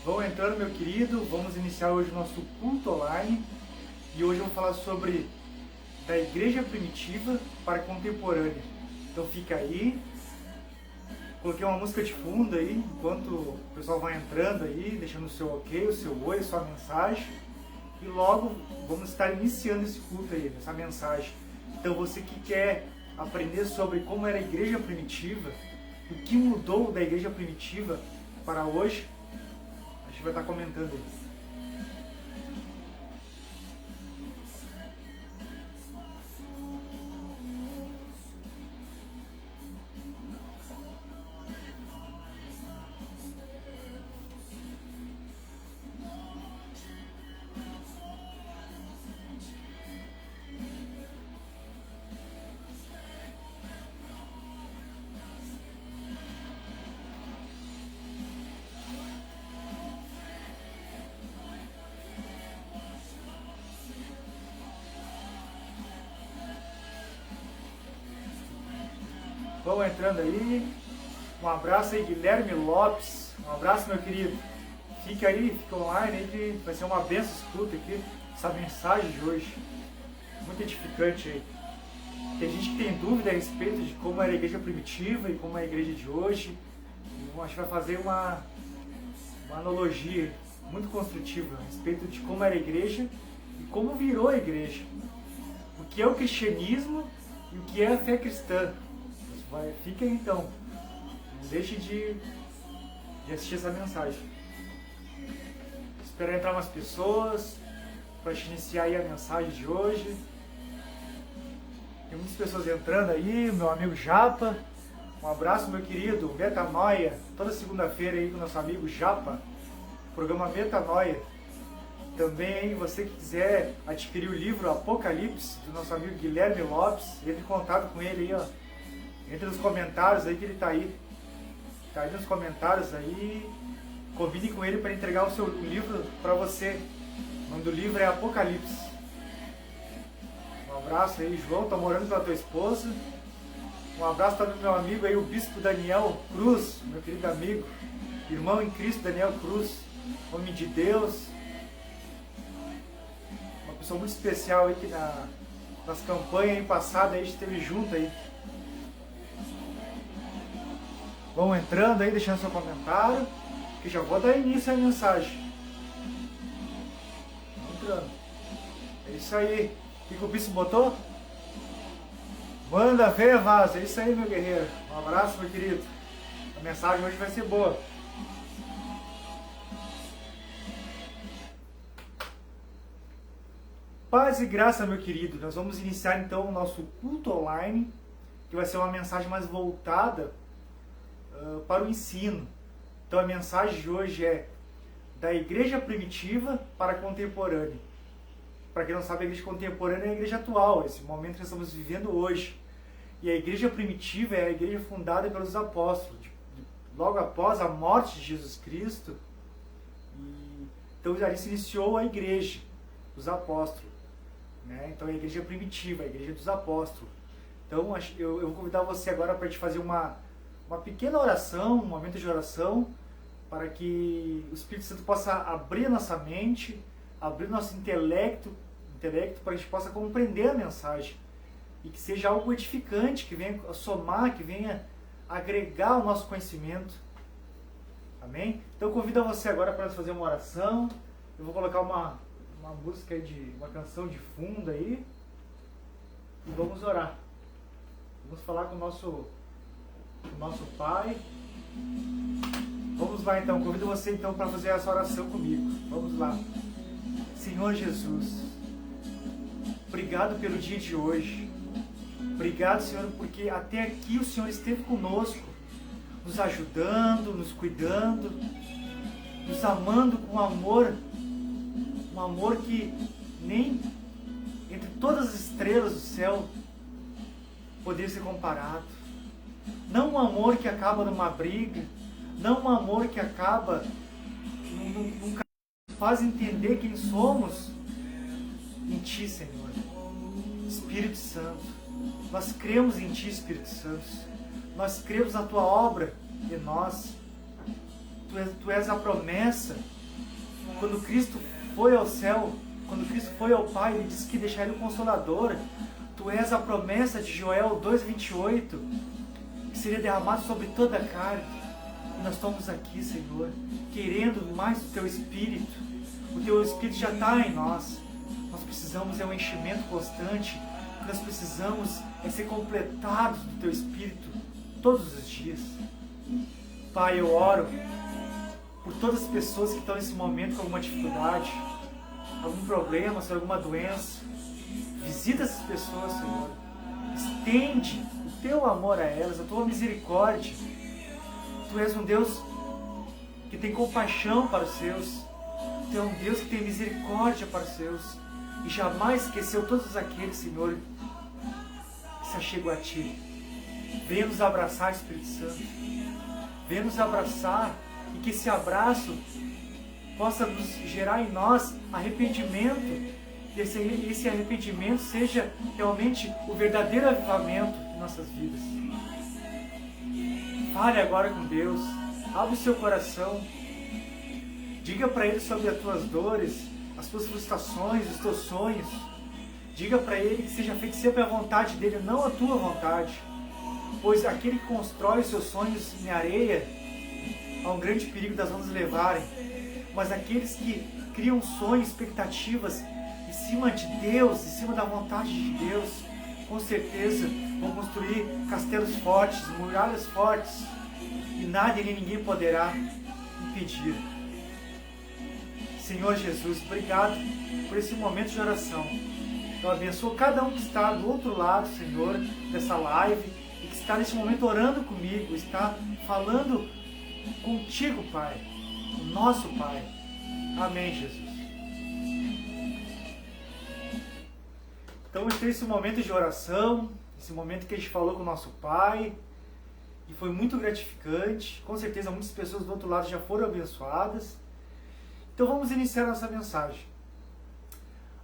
Vão entrando, meu querido, vamos iniciar hoje o nosso culto online e hoje eu vou falar sobre da igreja primitiva para a contemporânea. Então fica aí, coloquei uma música de fundo aí, enquanto o pessoal vai entrando aí, deixando o seu ok, o seu oi, a sua mensagem e logo vamos estar iniciando esse culto aí, essa mensagem. Então você que quer aprender sobre como era a igreja primitiva, o que mudou da igreja primitiva para hoje, a gente vai estar comentando aí. Vão entrando aí. Um abraço aí, Guilherme Lopes. Um abraço, meu querido. Fica aí, fica online aí, que vai ser uma benção escuta aqui, essa mensagem de hoje. Muito edificante aí. Tem gente que tem dúvida a respeito de como era a igreja primitiva e como é a igreja de hoje. Então, a gente vai fazer uma analogia muito construtiva a respeito de como era a igreja e como virou a igreja. O que é o cristianismo e o que é a fé cristã. Fica aí então. Não deixe de assistir essa mensagem. Espero entrar umas pessoas para a gente iniciar aí a mensagem de hoje. Tem muitas pessoas entrando aí, meu amigo Japa. Um abraço, meu querido, Metanoia. Toda segunda-feira aí com o nosso amigo Japa. Programa Metanoia. Também aí, você que quiser adquirir o livro Apocalipse, do nosso amigo Guilherme Lopes, entre em contato com ele aí, ó. Entre nos comentários aí que ele tá aí. Tá aí nos comentários aí. Combine com ele para entregar o livro para você. O nome do livro é Apocalipse. Um abraço aí, João. Tá morando com a tua esposa. Um abraço também pro meu amigo aí, o Bispo Daniel Cruz, meu querido amigo. Irmão em Cristo, Daniel Cruz. Homem de Deus. Uma pessoa muito especial aí que nas campanhas aí passadas aí, a gente esteve junto aí. Vão entrando aí, deixando seu comentário, que já vou dar início à mensagem. Vão entrando. É isso aí. O que o Bispo botou? Manda ver, Vaz. É isso aí, meu guerreiro. Um abraço, meu querido. A mensagem hoje vai ser boa. Paz e graça, meu querido. Nós vamos iniciar então o nosso culto online, que vai ser uma mensagem mais voltada para o ensino. Então a mensagem de hoje é da igreja primitiva para a contemporânea. Para quem não sabe, a igreja contemporânea é a igreja atual, esse momento que nós estamos vivendo hoje. E a igreja primitiva é a igreja fundada pelos apóstolos, logo após a morte de Jesus Cristo. Então ali se iniciou a igreja, os apóstolos. Né? Então é a igreja primitiva, a igreja dos apóstolos. Então eu vou convidar você agora para a gente fazer uma pequena oração, um momento de oração, para que o Espírito Santo possa abrir a nossa mente, abrir nosso intelecto, para que a gente possa compreender a mensagem e que seja algo edificante, que venha somar, que venha agregar ao nosso conhecimento. Amém? Então eu convido você agora para fazer uma oração. Eu vou colocar uma música aí, uma canção de fundo aí, e vamos orar. Vamos falar com o nosso Pai. Vamos lá então, convido você então para fazer essa oração comigo. Vamos lá. Senhor Jesus, obrigado pelo dia de hoje. Obrigado, Senhor, porque até aqui o Senhor esteve conosco, nos ajudando, nos cuidando, nos amando com amor, um amor que nem entre todas as estrelas do céu poderia ser comparado. Não um amor que acaba numa briga, não um amor que acaba num faz entender quem somos em Ti, Senhor. Espírito Santo, nós cremos em Ti, Espírito Santo. Nós cremos na Tua obra em nós. Tu és a promessa. Quando Cristo foi ao céu, quando Cristo foi ao Pai, Ele disse que deixaria o Consolador. Tu és a promessa de Joel 2,28, que seria derramado sobre toda a carne. E nós estamos aqui, Senhor, querendo mais do Teu Espírito. O Teu Espírito já está em nós. Nós precisamos um enchimento constante. Nós precisamos ser completados do Teu Espírito todos os dias. Pai, eu oro por todas as pessoas que estão nesse momento com alguma dificuldade, algum problema, alguma doença. Visita essas pessoas, Senhor. Estende o Teu amor a elas, a Tua misericórdia. Tu és um Deus que tem compaixão para os seus. Tu és um Deus que tem misericórdia para os seus. E jamais esqueceu todos aqueles, Senhor, que se achegam a Ti. Venha nos abraçar, Espírito Santo. Venha nos abraçar e que esse abraço possa nos gerar em nós arrependimento. E esse arrependimento seja realmente o verdadeiro avivamento de nossas vidas. Fale agora com Deus. Abra o seu coração. Diga para Ele sobre as tuas dores, as tuas frustrações, os teus sonhos. Diga para Ele que seja feita sempre a vontade dEle, não a tua vontade. Pois aquele que constrói os seus sonhos em areia, há um grande perigo das ondas levarem. Mas aqueles que criam sonhos, expectativas em cima de Deus, em cima da vontade de Deus, com certeza vão construir castelos fortes, muralhas fortes, e nada e nem ninguém poderá impedir. Senhor Jesus, obrigado por esse momento de oração. Eu abençoo cada um que está do outro lado, Senhor, dessa live, e que está nesse momento orando comigo, está falando contigo, Pai, o nosso Pai. Amém, Jesus. Então, esse momento de oração, esse momento que a gente falou com o nosso Pai, e foi muito gratificante. Com certeza, muitas pessoas do outro lado já foram abençoadas. Então, vamos iniciar nossa mensagem.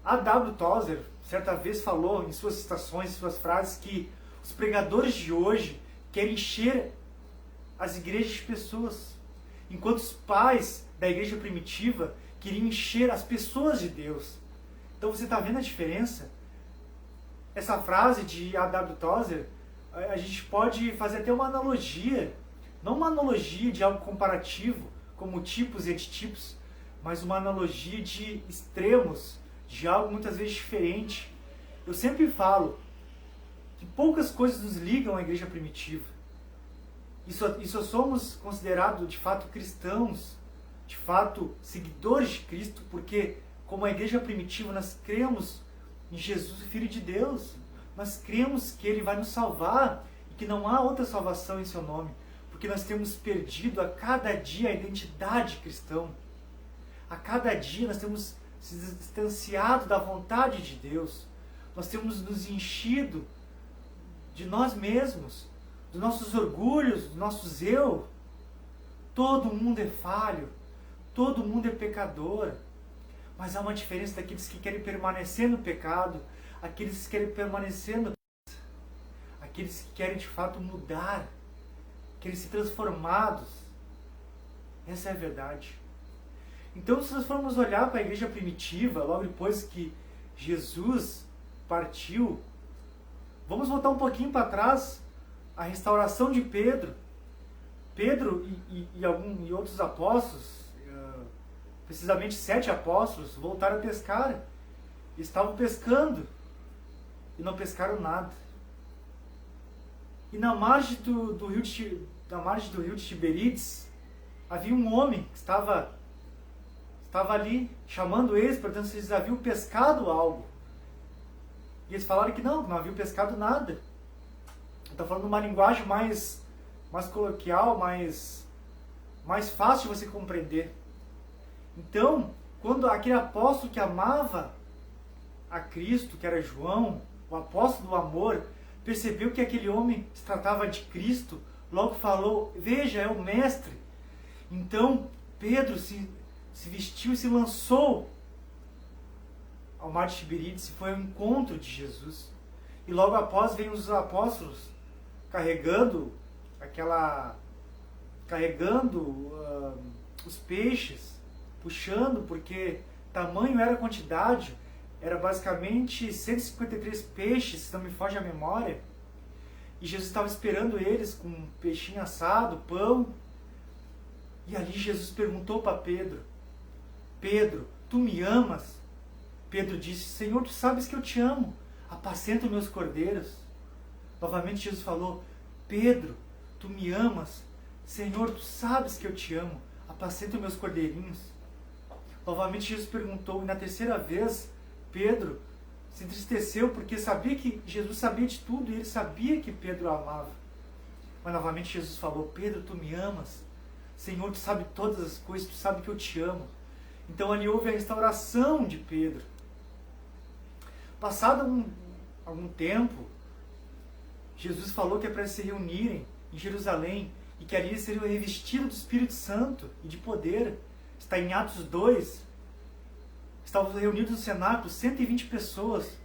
A W. Tozer, certa vez, falou em suas citações, em suas frases, que os pregadores de hoje querem encher as igrejas de pessoas, enquanto os pais da igreja primitiva queriam encher as pessoas de Deus. Então você está vendo a diferença? Essa frase de A.W. Tozer, a gente pode fazer até uma analogia, não uma analogia de algo comparativo, como tipos e antitipos, mas uma analogia de extremos, de algo muitas vezes diferente. Eu sempre falo que poucas coisas nos ligam à igreja primitiva. E só somos considerados de fato cristãos, de fato seguidores de Cristo, porque como a igreja primitiva nós cremos em Jesus, o Filho de Deus. Nós cremos que Ele vai nos salvar e que não há outra salvação em Seu nome, porque nós temos perdido a cada dia a identidade cristã. A cada dia nós temos se distanciado da vontade de Deus. Nós temos nos enchido de nós mesmos, dos nossos orgulhos, dos nossos eu. Todo mundo é falho, todo mundo é pecador, mas há uma diferença daqueles que querem permanecer no pecado, aqueles que querem permanecer no aqueles que querem de fato mudar, querem ser transformados. Essa é a verdade. Então, se nós formos olhar para a igreja primitiva, logo depois que Jesus partiu, vamos voltar um pouquinho para trás, a restauração de Pedro. Pedro e outros apóstolos, precisamente 7 apóstolos, voltaram a pescar. Estavam pescando e não pescaram nada. E na margem do rio de Tiberíades havia um homem que estava ali chamando eles, perguntando se eles haviam pescado algo. E eles falaram que não haviam pescado nada. Estou falando uma linguagem mais coloquial, mais fácil de você compreender. Então, quando aquele apóstolo que amava a Cristo, que era João, o apóstolo do amor, percebeu que aquele homem se tratava de Cristo, logo falou: veja, é o mestre. Então, Pedro se vestiu e se lançou ao mar de Tiberíades e foi ao encontro de Jesus. E logo após vêm os apóstolos carregando os peixes, puxando, porque tamanho era a quantidade, era basicamente 153 peixes, se não me foge a memória, e Jesus estava esperando eles com um peixinho assado, pão, e ali Jesus perguntou para Pedro, Pedro, tu me amas? Pedro disse, Senhor, tu sabes que eu te amo, apacenta os meus cordeiros. Novamente Jesus falou, Pedro, tu me amas? Senhor, tu sabes que eu te amo, apacenta os meus cordeirinhos. Novamente Jesus perguntou, e na terceira vez, Pedro se entristeceu, porque sabia que Jesus sabia de tudo, e ele sabia que Pedro o amava. Mas novamente Jesus falou, Pedro, tu me amas? Senhor, tu sabe todas as coisas, tu sabe que eu te amo. Então ali houve a restauração de Pedro. Passado algum tempo, Jesus falou que é para se reunirem em Jerusalém e que ali eles seriam revestidos do Espírito Santo e de poder. Está em Atos 2. Estavam reunidos no cenáculo 120 pessoas.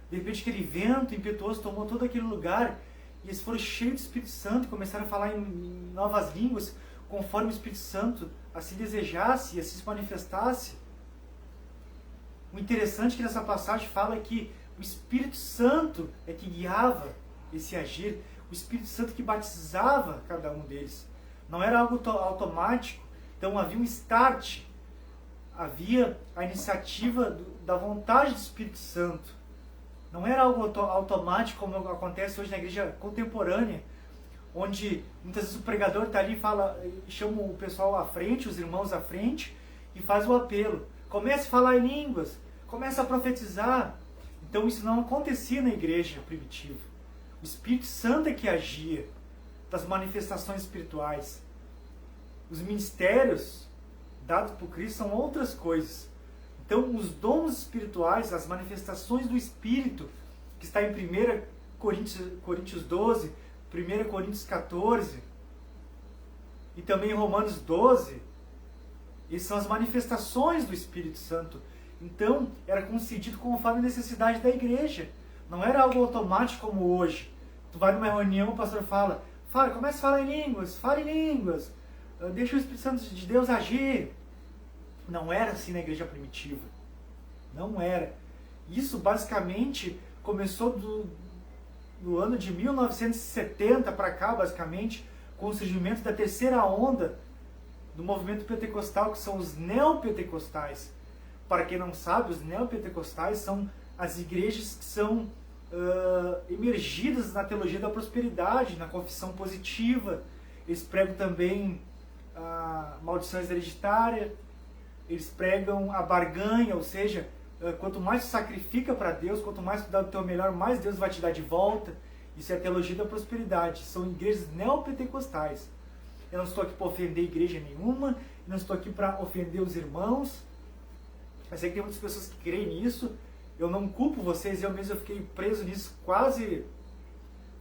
De repente aquele vento impetuoso tomou todo aquele lugar e eles foram cheios do Espírito Santo e começaram a falar em novas línguas conforme o Espírito Santo assim desejasse e assim se manifestasse. O interessante é que nessa passagem fala que o Espírito Santo é que guiava esse agir, o Espírito Santo que batizava cada um deles. Não era algo automático, então havia um start, havia a iniciativa da vontade do Espírito Santo. Não era algo automático como acontece hoje na igreja contemporânea, onde muitas vezes o pregador está ali e chama o pessoal à frente, os irmãos à frente, e faz o apelo. Comece a falar em línguas, comece a profetizar. Então isso não acontecia na igreja primitiva. O Espírito Santo é que agia das manifestações espirituais. Os ministérios dados por Cristo são outras coisas. Então os dons espirituais, as manifestações do Espírito, que está em 1 Coríntios 12, 1 Coríntios 14 e também em Romanos 12, essas são as manifestações do Espírito Santo. Então, era concedido conforme a necessidade da igreja. Não era algo automático como hoje. Tu vai numa reunião, o pastor fala, comece a falar em línguas, fale em línguas, deixa o Espírito Santo de Deus agir. Não era assim na igreja primitiva. Não era. Isso basicamente começou do ano de 1970 para cá, basicamente, com o surgimento da terceira onda do movimento pentecostal, que são os neopentecostais. Para quem não sabe, os neopentecostais são as igrejas que são emergidas na teologia da prosperidade, na confissão positiva. Eles pregam também a maldições hereditárias, eles pregam a barganha, ou seja, quanto mais tu sacrifica para Deus, quanto mais tu dá o teu melhor, mais Deus vai te dar de volta. Isso é a teologia da prosperidade. São igrejas neopentecostais. Eu não estou aqui para ofender igreja nenhuma, não estou aqui para ofender os irmãos. Eu sei que tem muitas pessoas que creem nisso. Eu não culpo vocês, eu mesmo fiquei preso nisso quase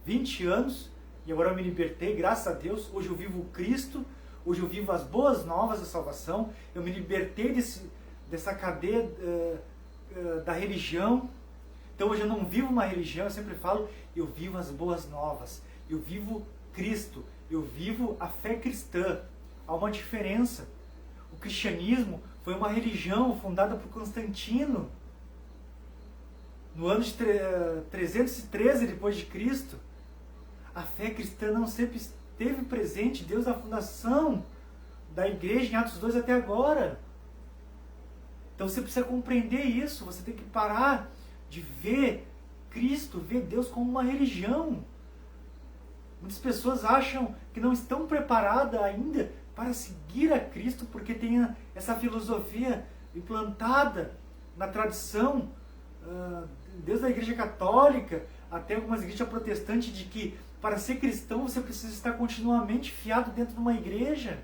20 anos. E agora eu me libertei, graças a Deus. Hoje eu vivo Cristo, hoje eu vivo as boas novas da salvação. Eu me libertei dessa cadeia da religião. Então hoje eu não vivo uma religião, eu sempre falo, eu vivo as boas novas. Eu vivo Cristo, eu vivo a fé cristã. Há uma diferença. O cristianismo foi uma religião fundada por Constantino no ano de 313 depois de Cristo. A fé cristã não sempre esteve presente desde a fundação da igreja em Atos 2 até agora. Então você precisa compreender isso, você tem que parar de ver Cristo, ver Deus como uma religião. Muitas pessoas acham que não estão preparadas ainda para seguir a Cristo porque tem essa filosofia implantada na tradição, desde a igreja católica até algumas igrejas protestantes, de que para ser cristão você precisa estar continuamente fiado dentro de uma igreja.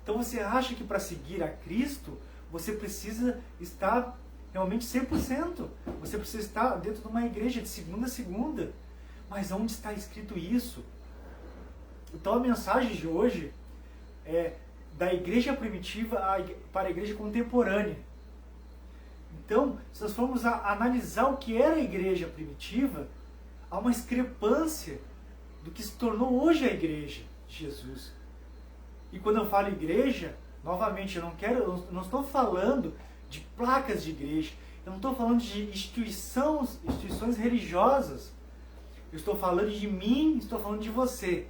Então você acha que para seguir a Cristo você precisa estar realmente 100%. Você precisa estar dentro de uma igreja de segunda a segunda. Mas onde está escrito isso? Então a mensagem de hoje é da igreja primitiva para a igreja contemporânea. Então, se nós formos analisar o que era a igreja primitiva, há uma discrepância do que se tornou hoje a igreja de Jesus. E quando eu falo igreja, Novamente, eu não estou falando de placas de igreja, eu não estou falando de instituições religiosas. Eu estou falando de mim, estou falando de você.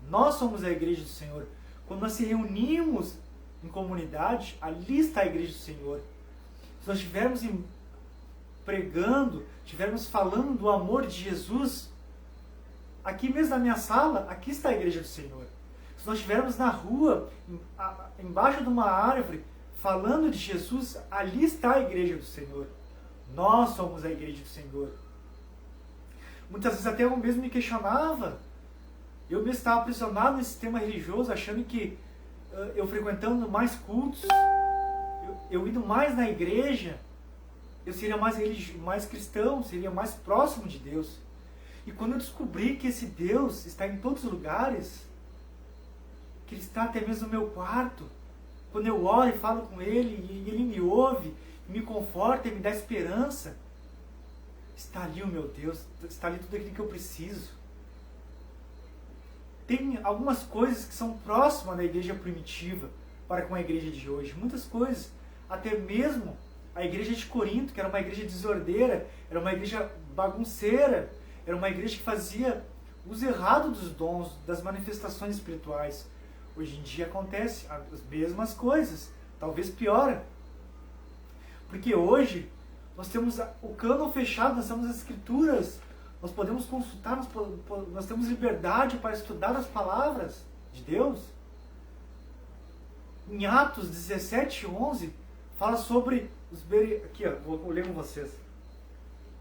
Nós somos a igreja do Senhor. Quando nós se reunimos em comunidade, ali está a igreja do Senhor. Se nós estivermos pregando, estivermos falando do amor de Jesus, aqui mesmo na minha sala, aqui está a igreja do Senhor. Se nós estivermos na rua, embaixo de uma árvore, falando de Jesus, ali está a igreja do Senhor. Nós somos a igreja do Senhor. Muitas vezes até eu mesmo me questionava. Eu mesmo estava aprisionado nesse sistema religioso, achando que eu frequentando mais cultos, eu indo mais na igreja, eu seria mais cristão, seria mais próximo de Deus. E quando eu descobri que esse Deus está em todos os lugares, que Ele está até mesmo no meu quarto, quando eu oro e falo com Ele, e Ele me ouve, me conforta e me dá esperança, está ali o meu Deus, está ali tudo aquilo que eu preciso. Tem algumas coisas que são próximas da igreja primitiva para com a igreja de hoje. Muitas coisas, até mesmo a igreja de Corinto, que era uma igreja desordeira, era uma igreja bagunceira, era uma igreja que fazia uso errado dos dons, das manifestações espirituais. Hoje em dia acontece as mesmas coisas, talvez piora. Porque hoje nós temos o cânon fechado, nós temos as escrituras, nós podemos consultar, nós temos liberdade para estudar as palavras de Deus. Em Atos 17:11, fala sobre os aqui, ó, vou ler com vocês.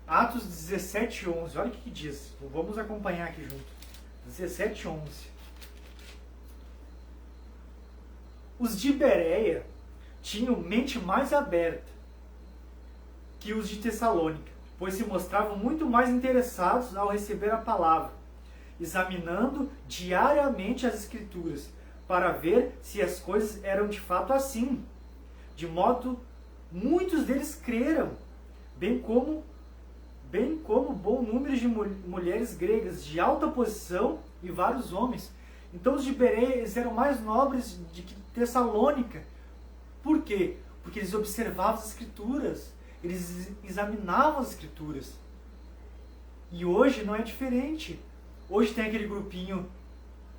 Atos 17:11, olha o que diz. Vamos acompanhar aqui junto. 17:11. Os de Bereia tinham mente mais aberta que os de Tessalônica, pois se mostravam muito mais interessados ao receber a palavra, examinando diariamente as Escrituras, para ver se as coisas eram de fato assim. De modo, muitos deles creram, bem como bom número de mulheres gregas de alta posição e vários homens. Então os de Bereia eles eram mais nobres de que Tessalônica. Por quê? Porque eles observavam as Escrituras, eles examinavam as Escrituras. E hoje não é diferente. Hoje tem aquele grupinho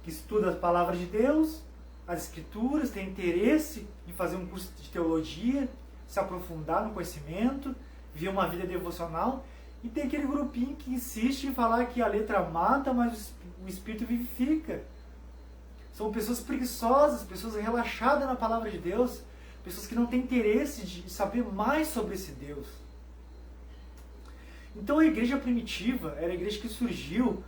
que estuda as palavras de Deus, as Escrituras, tem interesse em fazer um curso de teologia, se aprofundar no conhecimento, viver uma vida devocional. E tem aquele grupinho que insiste em falar que a letra mata, mas o Espírito vivifica. São pessoas preguiçosas, pessoas relaxadas na palavra de Deus, pessoas que não têm interesse de saber mais sobre esse Deus. Então a igreja primitiva era a igreja que surgiu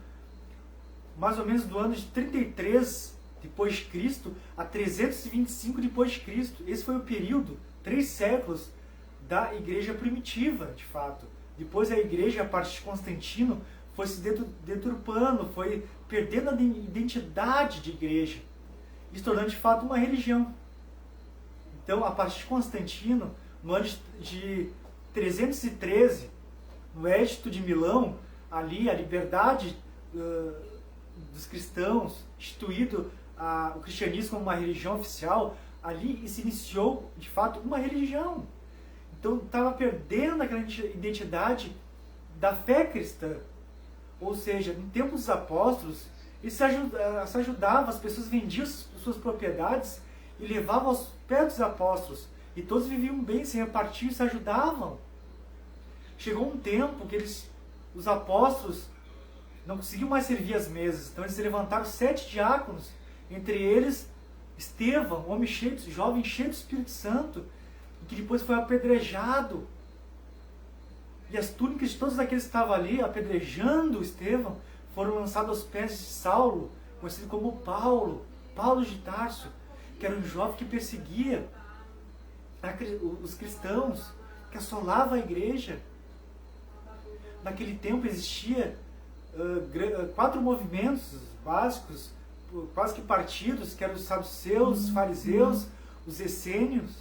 mais ou menos do ano de 33 depois de Cristo a 325 depois de Cristo. Esse foi o período, 3 séculos, da igreja primitiva, de fato. Depois a igreja, a partir de Constantino, foi se deturpando, foi perdendo a identidade de igreja e se tornando de fato uma religião. Então, a partir de Constantino, no ano de 313, no Edito de Milão, ali a liberdade dos cristãos, instituído o cristianismo como uma religião oficial, ali se iniciou de fato uma religião. Então estava perdendo aquela identidade da fé cristã. Ou seja, em tempos dos apóstolos, eles se ajudavam, as pessoas vendiam suas propriedades e levavam aos pés dos apóstolos. E todos viviam bem, se repartiam e se ajudavam. Chegou um tempo que os apóstolos não conseguiam mais servir as mesas. Então eles levantaram 7 diáconos, entre eles Estevão, homem jovem cheio do Espírito Santo, e que depois foi apedrejado. E as túnicas de todos aqueles que estavam ali apedrejando Estevão foram lançadas aos pés de Saulo, conhecido como Paulo de Tarso, que era um jovem que perseguia os cristãos, que assolava a igreja. Naquele tempo existia 4 movimentos básicos, quase que partidos, que eram os saduceus, os fariseus, os essênios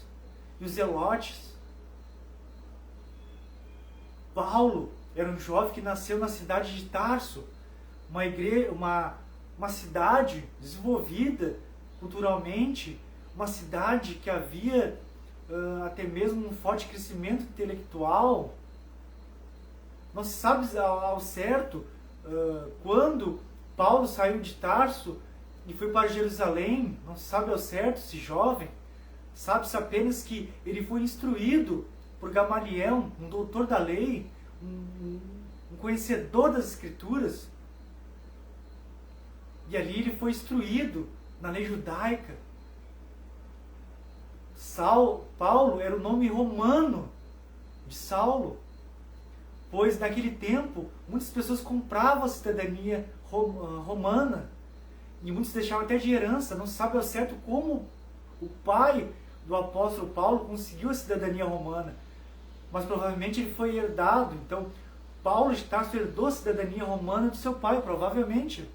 e os zelotes. Paulo era um jovem que nasceu na cidade de Tarso, uma cidade desenvolvida culturalmente, uma cidade que havia até mesmo um forte crescimento intelectual. Não se sabe ao certo quando Paulo saiu de Tarso e foi para Jerusalém, não se sabe ao certo, esse jovem. Sabe-se apenas que ele foi instruído por Gamaliel, um doutor da lei, um conhecedor das Escrituras. E ali ele foi instruído na lei judaica. Paulo era o nome romano de Saulo, pois naquele tempo muitas pessoas compravam a cidadania romana e muitos deixavam até de herança. Não se sabe ao certo como o pai do apóstolo Paulo conseguiu a cidadania romana, mas provavelmente ele foi herdado. Então Paulo de Tarso herdou a cidadania romana do seu pai, provavelmente.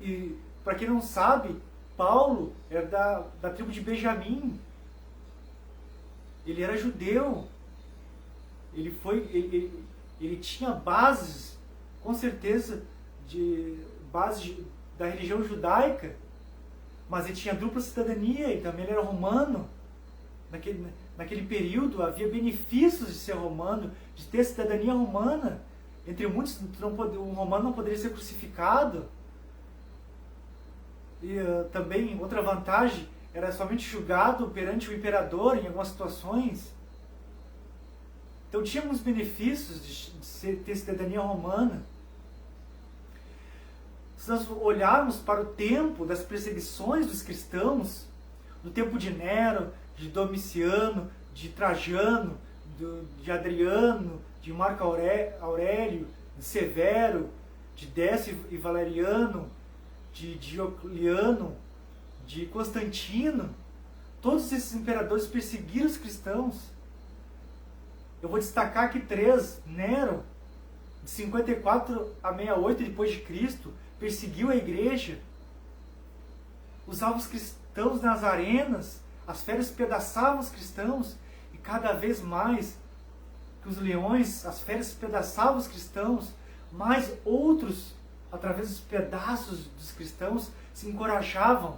E para quem não sabe, Paulo era da tribo de Benjamim. Ele era judeu. Ele tinha bases, com certeza, bases da religião judaica, mas ele tinha dupla cidadania e também ele era romano. Naquele período havia benefícios de ser romano, de ter cidadania romana. Entre muitos, um romano não poderia ser crucificado. E também, outra vantagem, era somente julgado perante o imperador em algumas situações. Então tínhamos benefícios de ter cidadania romana. Se nós olharmos para o tempo das perseguições dos cristãos, no tempo de Nero, de Domiciano, de Trajano, de Adriano, de Marco Aurélio, de Severo, de Décio e Valeriano, de Diocleciano, de Constantino, todos esses imperadores perseguiram os cristãos. Eu vou destacar aqui 3. Nero, de 54 a 68 depois de Cristo, perseguiu a igreja, usava os cristãos nas arenas, as feras pedaçavam os cristãos, e cada vez mais que os leões, as feras pedaçavam os cristãos, mais outros, através dos pedaços dos cristãos, se encorajavam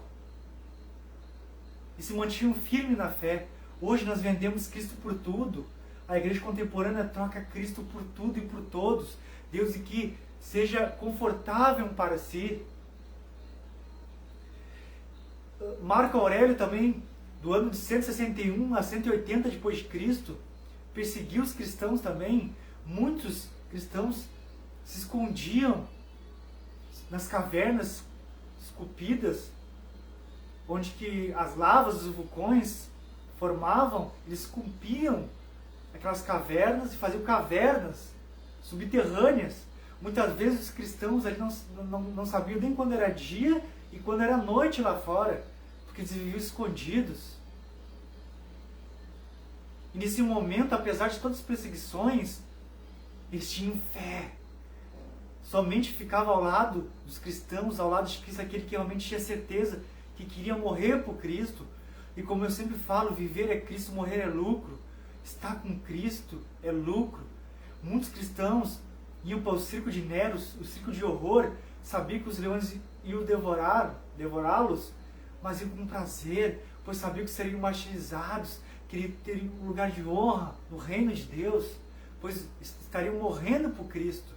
e se mantinham firmes na fé. Hoje nós vendemos Cristo por tudo. A igreja contemporânea troca Cristo por tudo e por todos. Deus e que seja confortável para si. Marco Aurélio também, do ano de 161 a 180 depois de Cristo, perseguiu os cristãos também. Muitos cristãos se escondiam nas cavernas esculpidas, onde que as lavas dos vulcões formavam. Eles esculpiam aquelas cavernas e faziam cavernas subterrâneas. Muitas vezes os cristãos ali não sabiam nem quando era dia e quando era noite lá fora, porque eles viviam escondidos. E nesse momento, apesar de todas as perseguições, eles tinham fé. Somente ficava ao lado dos cristãos, ao lado de Cristo, aquele que realmente tinha certeza que queria morrer por Cristo. E como eu sempre falo, viver é Cristo, morrer é lucro. Estar com Cristo é lucro. Muitos cristãos iam para o circo de Nero, o circo de horror, sabiam que os leões iam devorá-los, mas iam com prazer, pois sabiam que seriam martirizados, queriam ter um lugar de honra no reino de Deus, pois estariam morrendo por Cristo.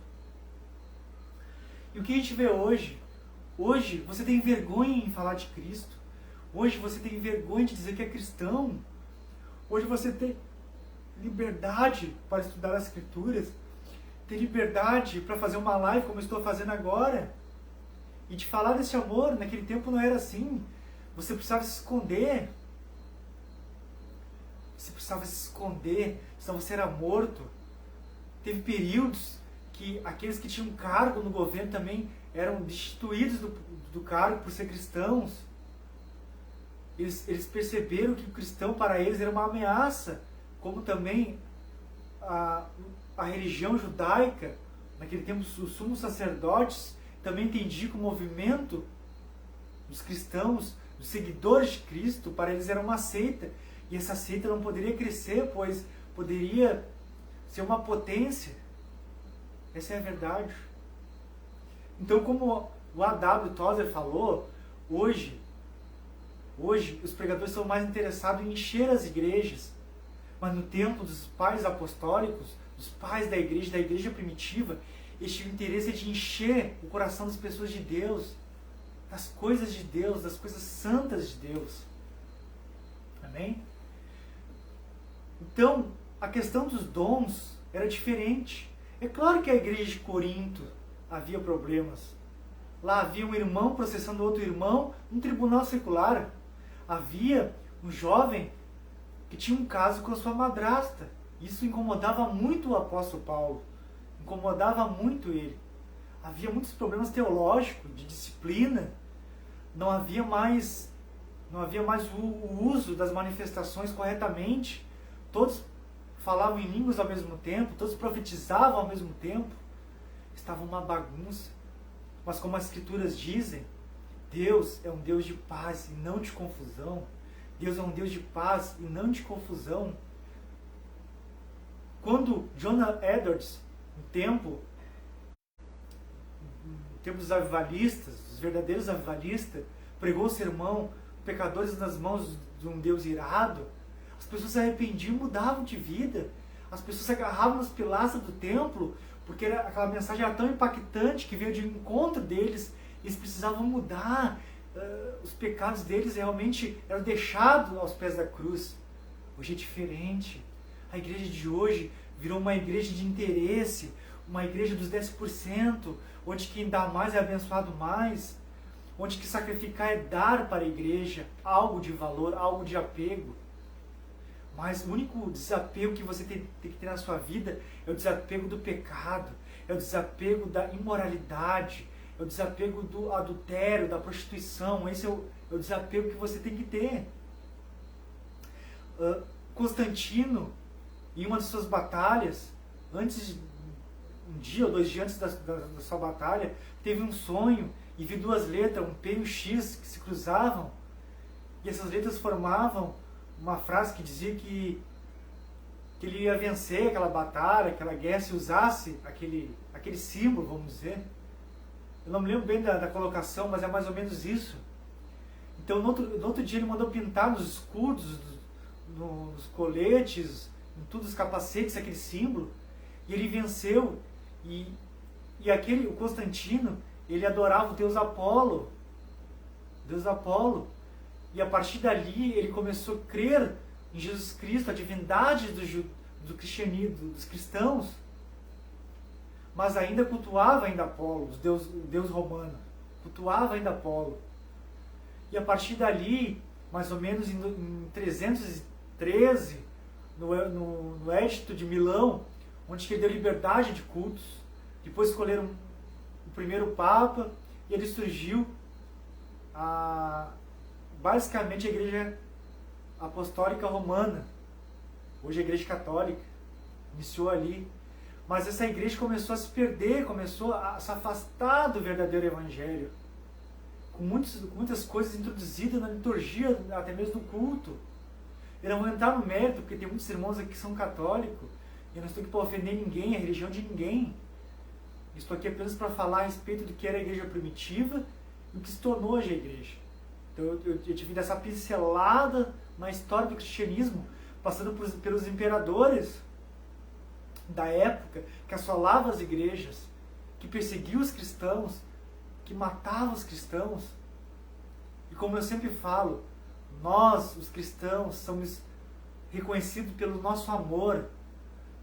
E o que a gente vê hoje? Hoje você tem vergonha em falar de Cristo. Hoje você tem vergonha de dizer que é cristão. Hoje você tem liberdade para estudar as Escrituras. Tem liberdade para fazer uma live como eu estou fazendo agora. E de falar desse amor. Naquele tempo não era assim. Você precisava se esconder. Você precisava se esconder, senão você era morto. Teve períodos que aqueles que tinham cargo no governo também eram destituídos do cargo por ser cristãos. Eles perceberam que o cristão para eles era uma ameaça, como também a religião judaica. Naquele tempo os sumos sacerdotes também entendiam que o movimento dos cristãos, dos seguidores de Cristo, para eles era uma seita. E essa seita não poderia crescer, pois poderia ser uma potência. Essa é a verdade. Então, como o A.W. Tozer falou, hoje Hoje, os pregadores são mais interessados em encher as igrejas, mas no tempo dos pais apostólicos, dos pais da igreja primitiva, eles tinham interesse de encher o coração das pessoas de Deus, das coisas de Deus, das coisas santas de Deus. Amém? Então, a questão dos dons era diferente. É claro que a igreja de Corinto havia problemas. Lá havia um irmão processando outro irmão num tribunal secular. Havia um jovem que tinha um caso com a sua madrasta. Isso incomodava muito o apóstolo Paulo. Incomodava muito ele. Havia muitos problemas teológicos, de disciplina. Não havia mais o uso das manifestações corretamente. Todos falavam em línguas ao mesmo tempo, todos profetizavam ao mesmo tempo. Estava uma bagunça. Mas como as Escrituras dizem, Deus é um Deus de paz e não de confusão. Deus é um Deus de paz e não de confusão. Quando Jonathan Edwards, no tempo dos avivalistas, dos verdadeiros avivalistas, pregou o sermão, pecadores nas mãos de um Deus irado, as pessoas se arrependiam e mudavam de vida. As pessoas se agarravam nas pilastras do templo, porque aquela mensagem era tão impactante que veio de encontro deles. Eles precisavam mudar. Os pecados deles realmente eram deixados aos pés da cruz. Hoje é diferente. A igreja de hoje virou uma igreja de interesse, uma igreja dos 10%, onde quem dá mais é abençoado mais, onde que sacrificar é dar para a igreja algo de valor, algo de apego. Mas o único desapego que você tem que ter na sua vida é o desapego do pecado, é o desapego da imoralidade, é o desapego do adultério, da prostituição. Esse é o desapego que você tem que ter. Constantino, em uma de suas batalhas, um dia ou 2 dias antes da sua batalha, teve um sonho e viu 2 letras, um P e um X, que se cruzavam. E essas letras formavam uma frase que dizia que ele ia vencer aquela batalha, aquela guerra, se usasse aquele símbolo, vamos dizer. Eu não me lembro bem da colocação, mas é mais ou menos isso. Então, no outro dia, ele mandou pintar nos escudos, nos coletes, em todos os capacetes, aquele símbolo. E ele venceu. E o Constantino, ele adorava o deus Apolo. Deus Apolo. E a partir dali ele começou a crer em Jesus Cristo, a divindade do cristianismo, dos cristãos. Mas ainda cultuava Apolo, o deus romano. Cultuava ainda Apolo. E a partir dali, mais ou menos em 313, no Edito de Milão, onde ele deu liberdade de cultos, depois escolheram o primeiro Papa, e ele surgiu basicamente a Igreja Apostólica Romana, hoje a Igreja Católica, iniciou ali. Mas essa igreja começou a se perder, começou a se afastar do verdadeiro Evangelho, com muitas coisas introduzidas na liturgia, até mesmo no culto. Eu não vou entrar no mérito, porque tem muitos irmãos aqui que são católicos, e eu não estou aqui para ofender ninguém, a religião de ninguém. Estou aqui apenas para falar a respeito do que era a igreja primitiva e o que se tornou hoje a igreja. Então eu tive dessa pincelada na história do cristianismo, passando pelos imperadores da época, que assolavam as igrejas, que perseguiam os cristãos, que matavam os cristãos. E como eu sempre falo, nós, os cristãos, somos reconhecidos pelo nosso amor.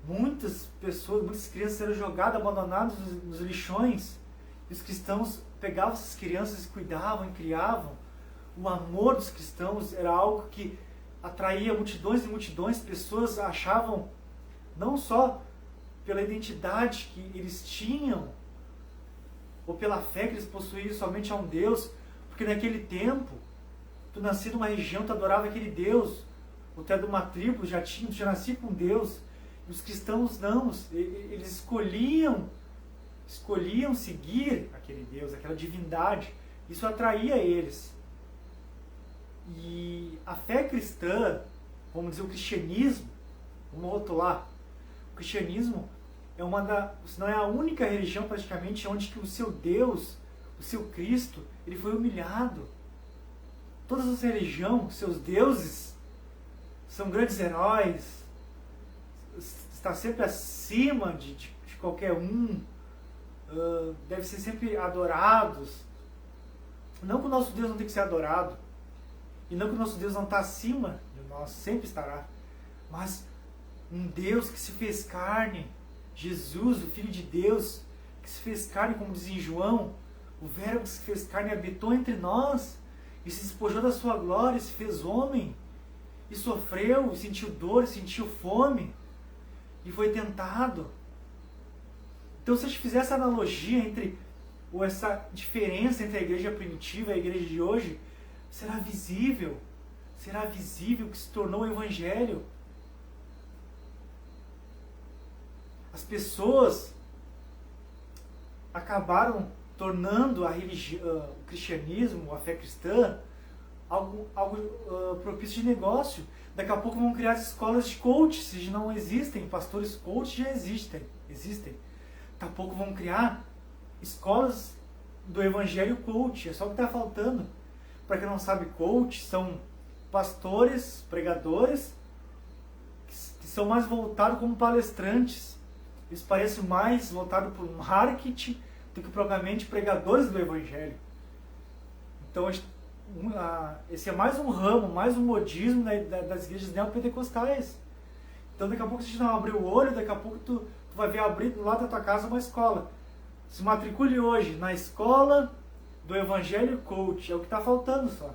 Muitas pessoas, muitas crianças eram jogadas, abandonadas nos lixões, e os cristãos pegavam essas crianças e cuidavam e criavam. O amor dos cristãos era algo que atraía multidões e multidões. Pessoas achavam, não só pela identidade que eles tinham, ou pela fé que eles possuíam somente a um Deus, porque naquele tempo, tu nascia numa região, tu adorava aquele Deus, ou tu era de uma tribo, tu já nascia com Deus. E os cristãos não, eles escolhiam seguir aquele Deus, aquela divindade. Isso atraía eles. E a fé cristã, vamos dizer, o cristianismo, vamos rotular, o cristianismo se não é a única religião praticamente onde que o seu Deus, o seu Cristo, ele foi humilhado. todas as religiões, seus deuses, são grandes heróis, está sempre acima de qualquer um, deve ser sempre adorados. Não que o nosso Deus não tem que ser adorado, e não que o nosso Deus não está acima de nós, sempre estará, mas um Deus que se fez carne, Jesus, o Filho de Deus, que se fez carne, como diz em João, o Verbo que se fez carne habitou entre nós, e se despojou da sua glória, e se fez homem, e sofreu, e sentiu dor, e sentiu fome, e foi tentado. Então, se a gente fizer essa analogia ou essa diferença entre a igreja primitiva e a igreja de hoje, será visível que se tornou o Evangelho. As pessoas acabaram tornando o cristianismo, a fé cristã, algo propício de negócio. Daqui a pouco vão criar as escolas de coach, se não existem, pastores coach já existem. Daqui a pouco vão criar escolas do Evangelho coach, é só o que está faltando. Para quem não sabe, coach são pastores, pregadores, que são mais voltados como palestrantes. Eles parecem mais voltados para o marketing do que propriamente pregadores do Evangelho. Então, esse é mais um ramo, mais um modismo das igrejas neopentecostais. Então, daqui a pouco, se a gente não abrir o olho, daqui a pouco tu vai ver abrir do lado da tua casa uma escola. Se matricule hoje na escola do Evangelho Coach, é o que está faltando só.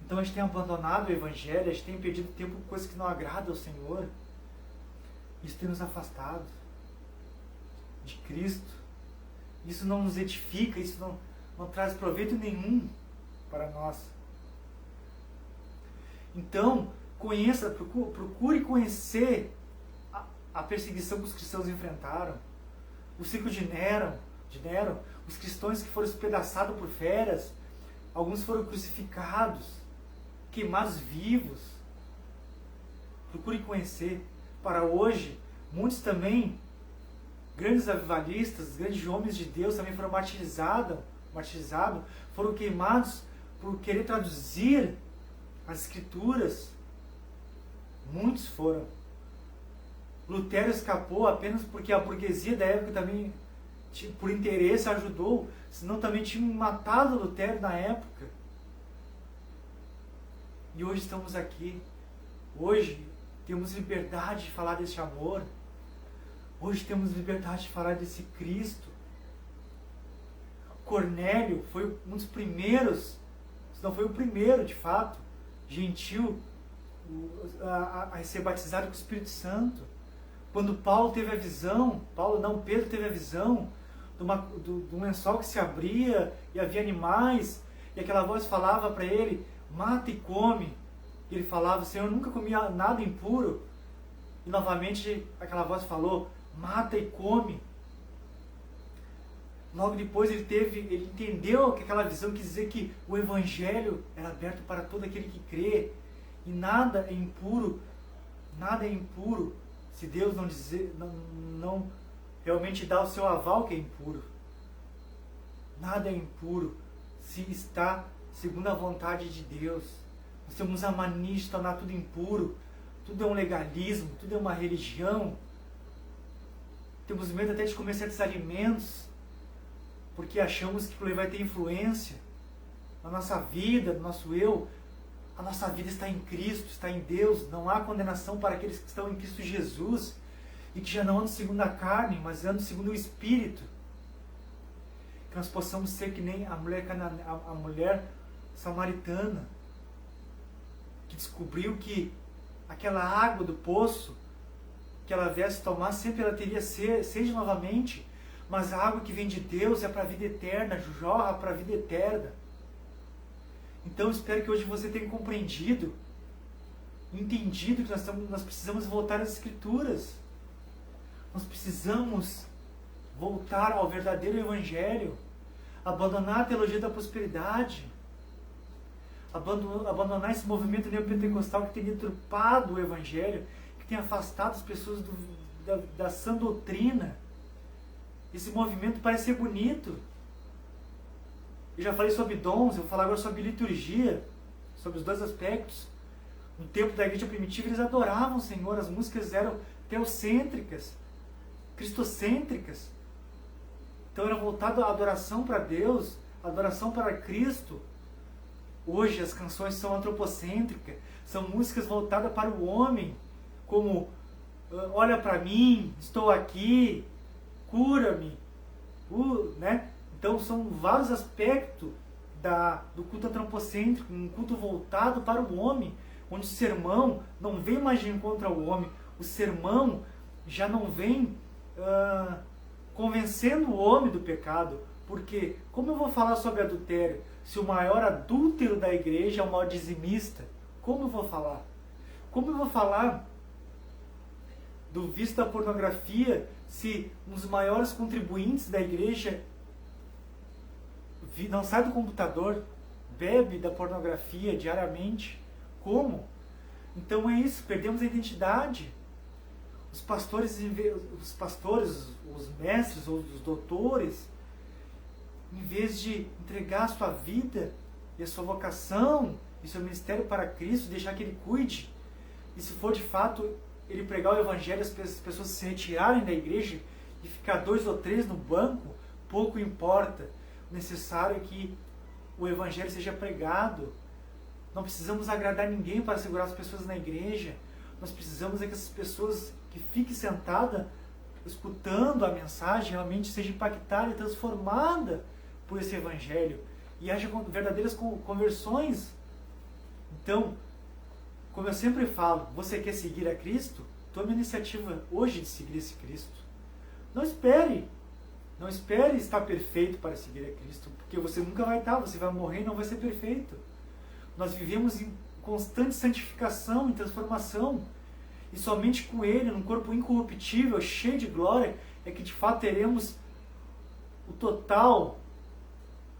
Então, a gente tem abandonado o Evangelho, a gente tem perdido tempo com coisas que não agradam ao Senhor. Isso tem nos afastado de Cristo. Isso não nos edifica, isso não traz proveito nenhum para nós. Então, procure conhecer a perseguição que os cristãos enfrentaram, o ciclo de Nero, os cristãos que foram despedaçados por feras, alguns foram crucificados, queimados vivos. Procure conhecer. Para hoje, muitos também, grandes avivalistas, grandes homens de Deus também foram martirizados, foram queimados por querer traduzir as Escrituras. Muitos foram. Lutero escapou apenas porque a burguesia da época também, por interesse, ajudou, senão também tinham matado Lutero na época. E hoje estamos aqui. Hoje temos liberdade de falar desse amor. Hoje temos liberdade de falar desse Cristo. Cornélio foi um dos primeiros, se não foi o primeiro de fato, gentil, a ser batizado com o Espírito Santo. Quando Pedro teve a visão de um lençol que se abria e havia animais, e aquela voz falava para ele, mata e come. E ele falava, Senhor, eu nunca comi nada impuro. E novamente aquela voz falou, mata e come. Logo depois ele entendeu que aquela visão quis dizer que o Evangelho era aberto para todo aquele que crê. E nada é impuro se Deus não realmente dá o seu aval que é impuro. Nada é impuro se está segundo a vontade de Deus. Nós temos a mania de tornar tudo impuro. Tudo é um legalismo, tudo é uma religião. Temos medo até de comer certos alimentos, porque achamos que ele vai ter influência na nossa vida, no nosso eu. A nossa vida está em Cristo, está em Deus. Não há condenação para aqueles que estão em Cristo Jesus e que já não andam segundo a carne, mas andam segundo o Espírito. Que nós possamos ser que nem a mulher samaritana, que descobriu que aquela água do poço que ela viesse tomar, sempre ela teria sede novamente, mas a água que vem de Deus é para a vida eterna, jorra para a vida eterna. Então eu espero que hoje você tenha compreendido, entendido que nós precisamos voltar às Escrituras. Nós precisamos voltar ao verdadeiro Evangelho, abandonar a teologia da prosperidade, abandonar esse movimento neopentecostal que tem deturpado o Evangelho, que tem afastado as pessoas da sã doutrina. Esse movimento parece ser bonito. Eu já falei sobre dons, eu vou falar agora sobre liturgia. sobre os dois aspectos. No tempo da igreja primitiva, eles adoravam o Senhor, as músicas eram teocêntricas, cristocêntricas. Então era voltado à adoração para Deus, a adoração para Cristo. Hoje as canções são antropocêntricas, são músicas voltadas para o homem, como olha para mim, estou aqui, cura-me, né? Então são vários aspectos do culto antropocêntrico, um culto voltado para o homem, onde o sermão não vem mais de encontro ao homem, o sermão já não vem convencendo o homem do pecado. Porque como eu vou falar sobre adultério se o maior adúltero da igreja é o maior dizimista? Como eu vou falar? Como eu vou falar do vício da pornografia se um dos maiores contribuintes da igreja não sai do computador, bebe da pornografia diariamente? Como? Então é isso, perdemos a identidade. Os pastores, os mestres ou os doutores, em vez de entregar a sua vida e a sua vocação e seu ministério para Cristo, deixar que Ele cuide, e se for de fato Ele pregar o Evangelho, as pessoas se retirarem da igreja e ficar 2 ou 3 no banco, pouco importa. O necessário é que o Evangelho seja pregado. Não precisamos agradar ninguém para segurar as pessoas na igreja. Nós precisamos é que essas pessoas que fiquem sentadas escutando a mensagem realmente seja impactada e transformada por esse Evangelho e haja verdadeiras conversões. Então, como eu sempre falo, você quer seguir a Cristo? Tome a iniciativa hoje de seguir esse Cristo. Não espere estar perfeito para seguir a Cristo, porque você nunca vai estar, você vai morrer e não vai ser perfeito. Nós vivemos em constante santificação, em transformação, e somente com Ele, num corpo incorruptível, cheio de glória, é que de fato teremos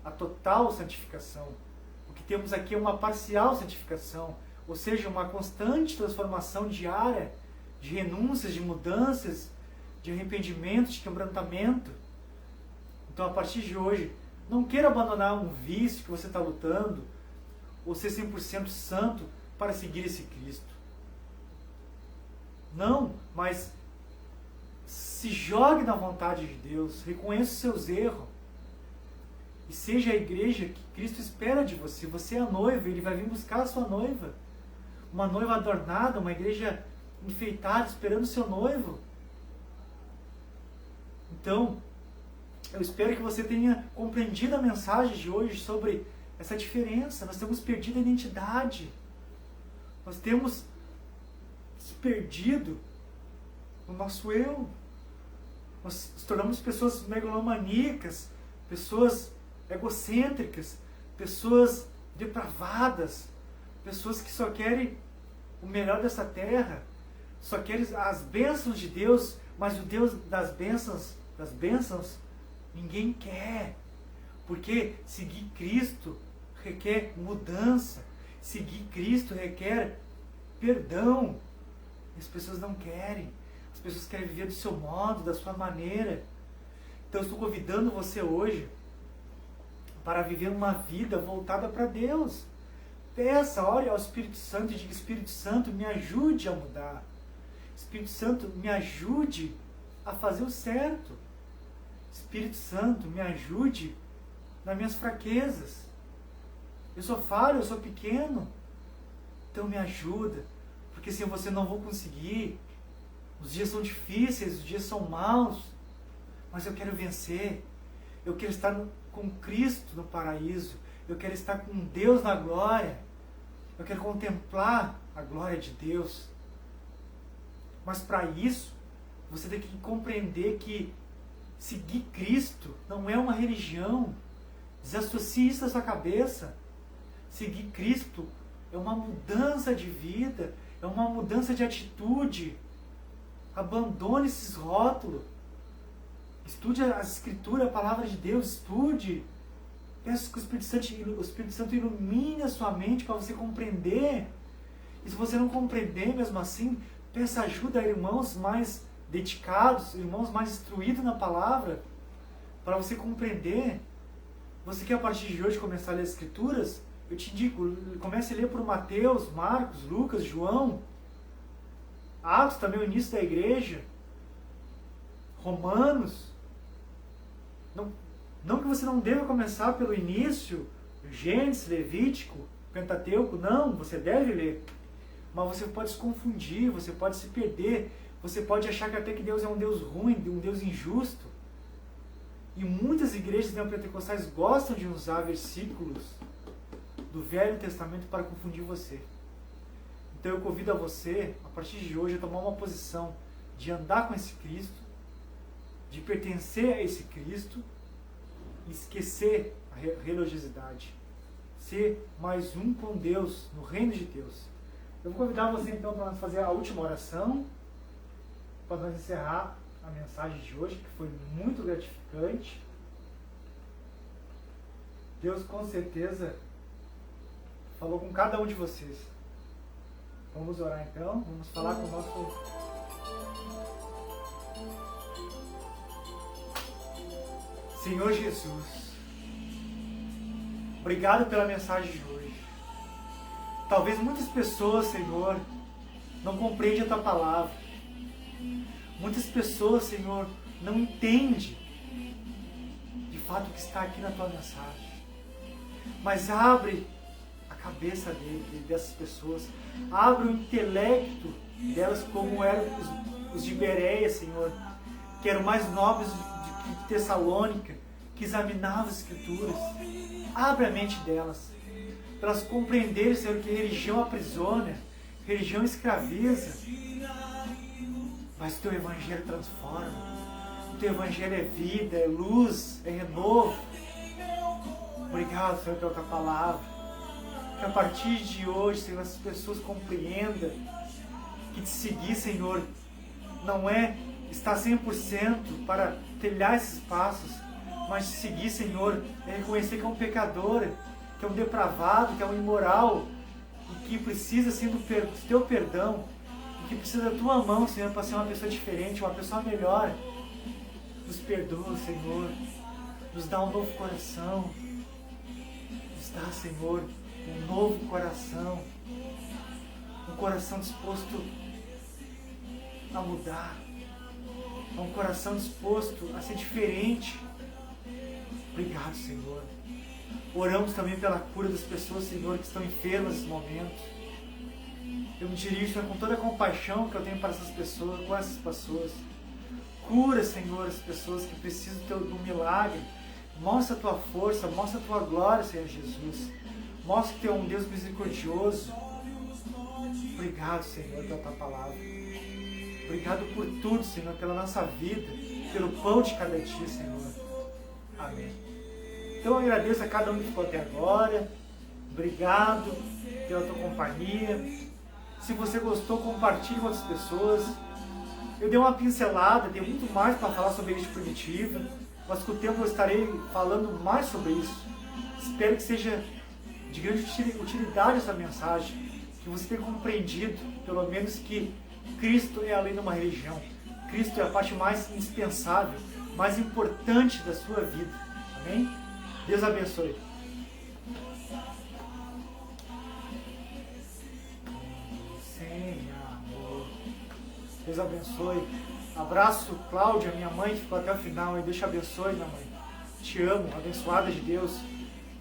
a total santificação. O que temos aqui é uma parcial santificação, ou seja, uma constante transformação diária, de renúncias, de mudanças, de arrependimento, de quebrantamento. Então, a partir de hoje, não queira abandonar um vício que você está lutando, ou ser 100% santo para seguir esse Cristo. Não, mas se jogue na vontade de Deus, reconheça os seus erros, e seja a igreja que Cristo espera de você. Você é a noiva, Ele vai vir buscar a sua noiva. Uma noiva adornada, uma igreja enfeitada, esperando o seu noivo. Então, eu espero que você tenha compreendido a mensagem de hoje sobre essa diferença. Nós temos perdido a identidade. Nós temos se perdido no nosso eu. Nós nos tornamos pessoas megalomaníacas, pessoas egocêntricas, pessoas depravadas, pessoas que só querem o melhor dessa terra, só querem as bênçãos de Deus, mas o Deus das bênçãos, ninguém quer. Porque seguir Cristo requer mudança, seguir Cristo requer perdão. As pessoas não querem, as pessoas querem viver do seu modo, da sua maneira. Então eu estou convidando você hoje para viver uma vida voltada para Deus. Peça, ore ao Espírito Santo e diga: Espírito Santo, me ajude a mudar. Espírito Santo, me ajude a fazer o certo. Espírito Santo, me ajude nas minhas fraquezas. Eu sou falho, eu sou pequeno. Então me ajuda, porque sem você não vou conseguir. Os dias são difíceis, os dias são maus, mas eu quero vencer. Eu quero estar com Cristo no paraíso. Eu quero estar com Deus na glória. Eu quero contemplar a glória de Deus. Mas para isso, você tem que compreender que seguir Cristo não é uma religião. Desassocie isso da sua cabeça. Seguir Cristo é uma mudança de vida, é uma mudança de atitude. Abandone esses rótulos. Estude a Escritura, a Palavra de Deus, estude. Peço que o Espírito Santo ilumine a sua mente para você compreender. E se você não compreender mesmo assim, peça ajuda a irmãos mais dedicados, irmãos mais instruídos na Palavra, para você compreender. Você quer a partir de hoje começar a ler as Escrituras? eu te indico, comece a ler por Mateus, Marcos, Lucas, João, Atos também, o início da igreja, Romanos. Não que você não deva começar pelo início, Gênesis, Levítico, Pentateuco, não, você deve ler. Mas você pode se confundir, você pode se perder, você pode achar que até que Deus é um Deus ruim, um Deus injusto. E muitas igrejas neopentecostais gostam de usar versículos do Velho Testamento para confundir você. Então eu convido a você, a partir de hoje, a tomar uma posição de andar com esse Cristo, de pertencer a esse Cristo, e esquecer a religiosidade. Ser mais um com Deus, no reino de Deus. Eu vou convidar você então para nós fazer a última oração, para nós encerrar a mensagem de hoje, que foi muito gratificante. Deus com certeza falou com cada um de vocês. Vamos orar então, vamos falar com o nosso... Senhor Jesus, obrigado pela mensagem de hoje. Talvez muitas pessoas, Senhor, não compreendem a Tua palavra. Muitas pessoas, Senhor, não entendem de fato o que está aqui na Tua mensagem. Mas abre a cabeça dessas pessoas, abre o intelecto delas como eram os de Bereia, Senhor, que eram mais nobres de Tessalônica, que examinavam as Escrituras. Abre a mente delas, para elas compreenderem, Senhor, que religião aprisiona, religião escraviza, mas o Teu Evangelho transforma, o Teu Evangelho é vida, é luz, é renovo. Obrigado, Senhor, pela Tua palavra, que a partir de hoje, Senhor, essas pessoas compreendam que te seguir, Senhor, não é estar 100% para trilhar esses passos, mas te seguir, Senhor, é reconhecer que é um pecador, que é um depravado, que é um imoral, e que precisa, sim, do Teu perdão, e que precisa da Tua mão, Senhor, para ser uma pessoa diferente, uma pessoa melhor. Nos perdoa, Senhor, nos dá um novo coração, nos dá, Senhor, um novo coração, um coração disposto a mudar, um coração disposto a ser diferente. Obrigado, Senhor. Oramos também pela cura das pessoas, Senhor, que estão enfermas nesse momento. Eu me dirijo, Senhor, com toda a compaixão que eu tenho para essas pessoas, com essas pessoas. Cura, Senhor, as pessoas que precisam do milagre. Mostra a Tua força, mostra a Tua glória, Senhor Jesus. Mostra que Tu é um Deus misericordioso. Obrigado, Senhor, pela Tua palavra. Obrigado por tudo, Senhor, pela nossa vida, pelo pão de cada dia, Senhor. Amém. Então eu agradeço a cada um que ficou até agora. Obrigado pela tua companhia. Se você gostou, compartilhe com outras pessoas. Eu dei uma pincelada, tem muito mais para falar sobre a igreja primitiva, mas com o tempo eu estarei falando mais sobre isso. Espero que seja de grande utilidade essa mensagem, que você tenha compreendido, pelo menos, que Cristo é além de uma religião. Cristo é a parte mais indispensável, mais importante da sua vida. Amém? Deus abençoe. Sem amor. Deus abençoe. Abraço, Cláudia, minha mãe, que ficou até o final. Deus te abençoe, minha mãe. Te amo, abençoada de Deus.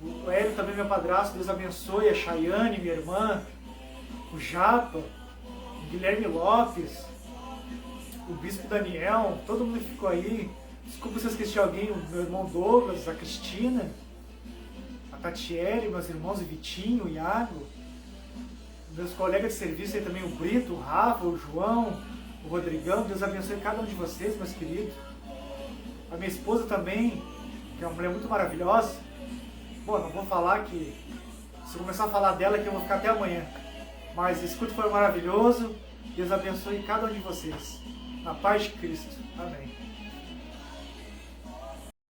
O Hélio também, meu padrasto, Deus abençoe. A Chayane, minha irmã. O Japa. O Guilherme Lopes. O Bispo Daniel. Todo mundo que ficou aí. Desculpa se eu esqueci de alguém. O meu irmão Douglas, a Cristina. A Tatiele, meus irmãos, o Vitinho, o Iago. Meus colegas de serviço aí também, o Brito, o Rafa, o João, o Rodrigão. Deus abençoe cada um de vocês, meus queridos. A minha esposa também, que é uma mulher muito maravilhosa. Bom, não vou falar que... Se eu começar a falar dela, que eu vou ficar até amanhã. Mas esse culto foi maravilhoso. Deus abençoe cada um de vocês. Na paz de Cristo. Amém.